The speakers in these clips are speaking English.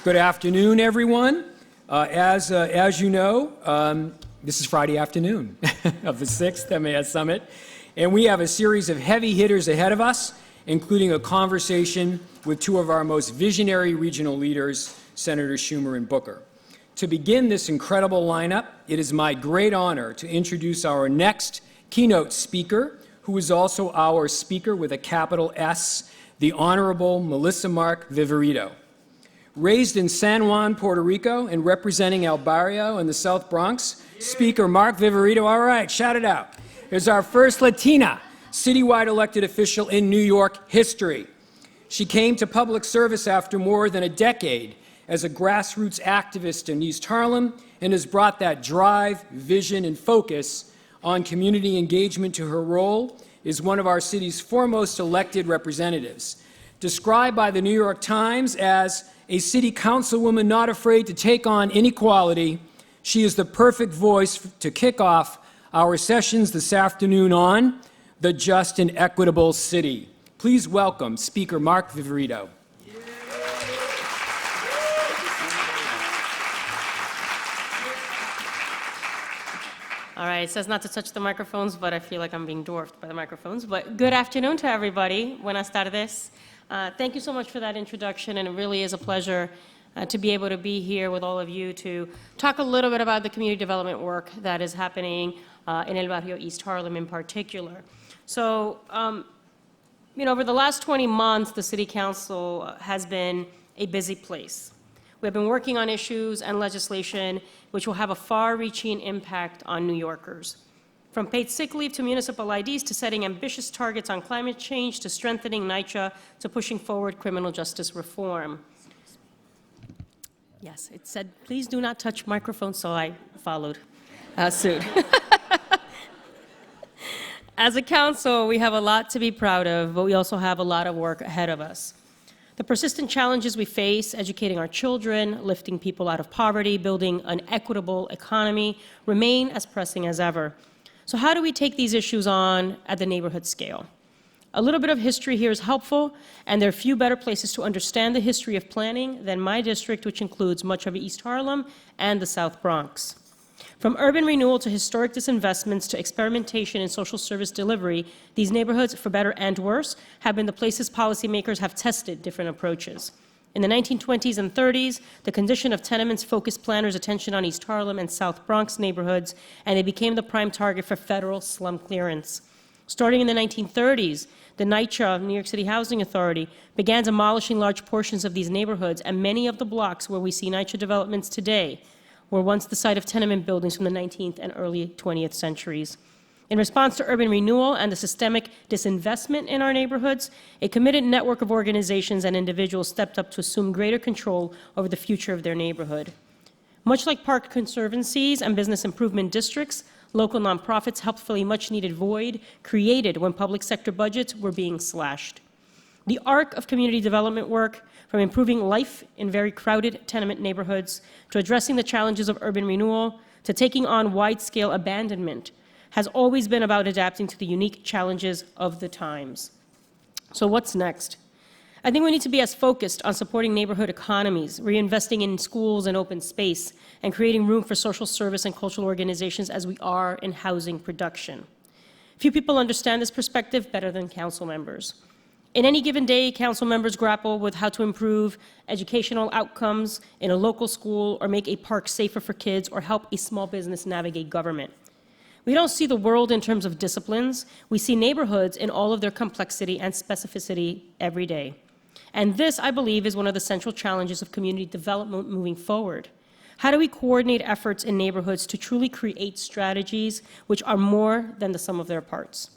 Good afternoon, everyone. As you know, this is Friday afternoon of the 6th MAS Summit, and we have a series of heavy hitters ahead of us, including a conversation with two of our most visionary regional leaders, Senators Schumer and Booker. To begin this incredible lineup, it is my great honor to introduce our next keynote speaker, who is also our speaker with a capital S, the Honorable Melissa Mark-Viverito. Raised in San Juan, Puerto Rico, and representing El Barrio in the South Bronx, Speaker Mark-Viverito, all right, shout it out, is our first Latina citywide elected official in New York history. She came to public service after more than a decade as a grassroots activist in East Harlem and has brought that drive, vision, and focus on community engagement to her role as one of our city's foremost elected representatives. Described by the New York Times as a city councilwoman not afraid to take on inequality, she is the perfect voice to kick off our sessions this afternoon on the Just and Equitable City. Please welcome Speaker Mark-Viverito. All right, it says not to touch the microphones, but I feel like I'm being dwarfed by the microphones. But good afternoon to everybody. Buenas tardes. Thank you so much for that introduction, and it really is a pleasure to be able to be here with all of you to talk a little bit about the community development work that is happening in El Barrio, East Harlem in particular. So, over the last 20 months, the City Council has been a busy place. We have been working on issues and legislation which will have a far-reaching impact on New Yorkers. From paid sick leave to municipal IDs to setting ambitious targets on climate change to strengthening NYCHA to pushing forward criminal justice reform. Yes, it said, please do not touch microphones, so I followed suit. As a council, we have a lot to be proud of, but we also have a lot of work ahead of us. The persistent challenges we face, educating our children, lifting people out of poverty, building an equitable economy, remain as pressing as ever. So how do we take these issues on at the neighborhood scale? A little bit of history here is helpful, and there are few better places to understand the history of planning than my district, which includes much of East Harlem and the South Bronx. From urban renewal to historic disinvestments to experimentation in social service delivery, these neighborhoods, for better and worse, have been the places policymakers have tested different approaches. In the 1920s and 30s, the condition of tenements focused planners' attention on East Harlem and South Bronx neighborhoods, and they became the prime target for federal slum clearance. Starting in the 1930s, the NYCHA, New York City Housing Authority, began demolishing large portions of these neighborhoods, and many of the blocks where we see NYCHA developments today were once the site of tenement buildings from the 19th and early 20th centuries. In response to urban renewal and the systemic disinvestment in our neighborhoods, a committed network of organizations and individuals stepped up to assume greater control over the future of their neighborhood. Much like park conservancies and business improvement districts, local nonprofits helped fill a much-needed void created when public sector budgets were being slashed. The arc of community development work, from improving life in very crowded tenement neighborhoods to addressing the challenges of urban renewal to taking on wide-scale abandonment, has always been about adapting to the unique challenges of the times. So what's next? I think we need to be as focused on supporting neighborhood economies, reinvesting in schools and open space, and creating room for social service and cultural organizations as we are in housing production. Few people understand this perspective better than council members. In any given day, council members grapple with how to improve educational outcomes in a local school or make a park safer for kids or help a small business navigate government. We don't see the world in terms of disciplines. We see neighborhoods in all of their complexity and specificity every day. And this, I believe, is one of the central challenges of community development moving forward. How do we coordinate efforts in neighborhoods to truly create strategies which are more than the sum of their parts?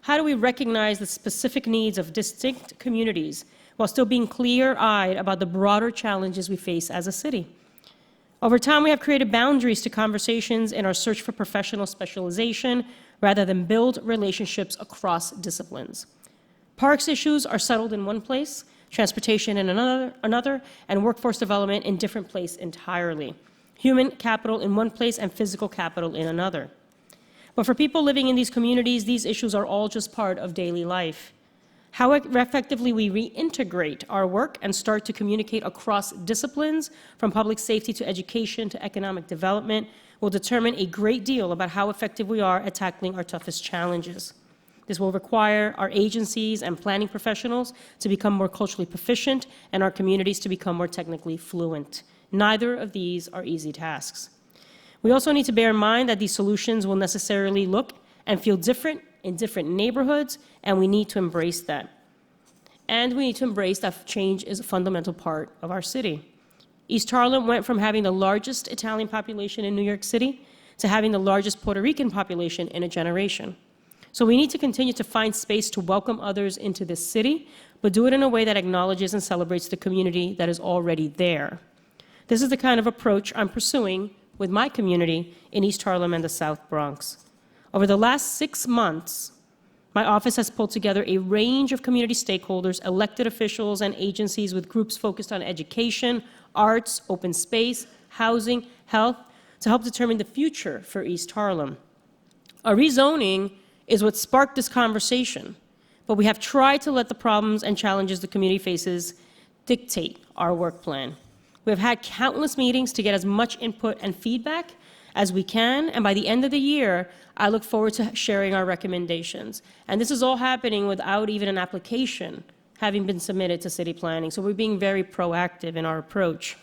How do we recognize the specific needs of distinct communities while still being clear-eyed about the broader challenges we face as a city? Over time, we have created boundaries to conversations in our search for professional specialization rather than build relationships across disciplines. Parks issues are settled in one place, transportation in another, and workforce development in different place entirely. Human capital in one place and physical capital in another. But for people living in these communities, these issues are all just part of daily life. How effectively we reintegrate our work and start to communicate across disciplines, from public safety to education to economic development, will determine a great deal about how effective we are at tackling our toughest challenges. This will require our agencies and planning professionals to become more culturally proficient and our communities to become more technically fluent. Neither of these are easy tasks. We also need to bear in mind that these solutions will necessarily look and feel different in different neighborhoods, and we need to embrace that. And we need to embrace that change is a fundamental part of our city. East Harlem went from having the largest Italian population in New York City to having the largest Puerto Rican population in a generation. So we need to continue to find space to welcome others into this city, but do it in a way that acknowledges and celebrates the community that is already there. This is the kind of approach I'm pursuing with my community in East Harlem and the South Bronx. Over the last 6 months, my office has pulled together a range of community stakeholders, elected officials, and agencies with groups focused on education, arts, open space, housing, health, to help determine the future for East Harlem. A rezoning is what sparked this conversation, but we have tried to let the problems and challenges the community faces dictate our work plan. We have had countless meetings to get as much input and feedback as we can, and by the end of the year, I look forward to sharing our recommendations. And this is all happening without even an application having been submitted to city planning, so we're being very proactive in our approach.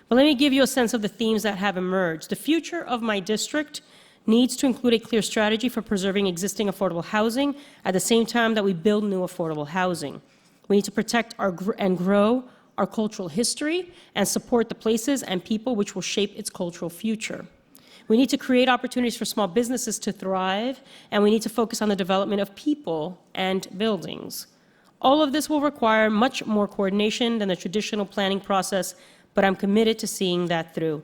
But let me give you a sense of the themes that have emerged. The future of my district needs to include a clear strategy for preserving existing affordable housing at the same time that we build new affordable housing. We need to protect and grow our cultural history and support the places and people which will shape its cultural future. We need to create opportunities for small businesses to thrive, and we need to focus on the development of people and buildings. All of this will require much more coordination than the traditional planning process, but I'm committed to seeing that through.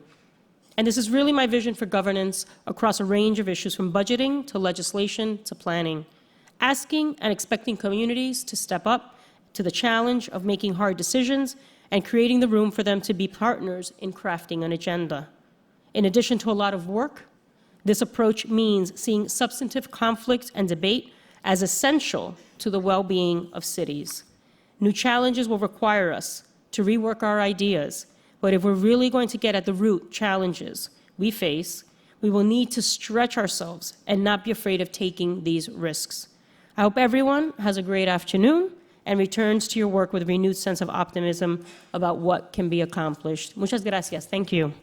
And this is really my vision for governance across a range of issues, from budgeting to legislation to planning, asking and expecting communities to step up to the challenge of making hard decisions and creating the room for them to be partners in crafting an agenda. In addition to a lot of work, this approach means seeing substantive conflict and debate as essential to the well-being of cities. New challenges will require us to rework our ideas, but if we're really going to get at the root challenges we face, we will need to stretch ourselves and not be afraid of taking these risks. I hope everyone has a great afternoon and returns to your work with a renewed sense of optimism about what can be accomplished. Muchas gracias. Thank you.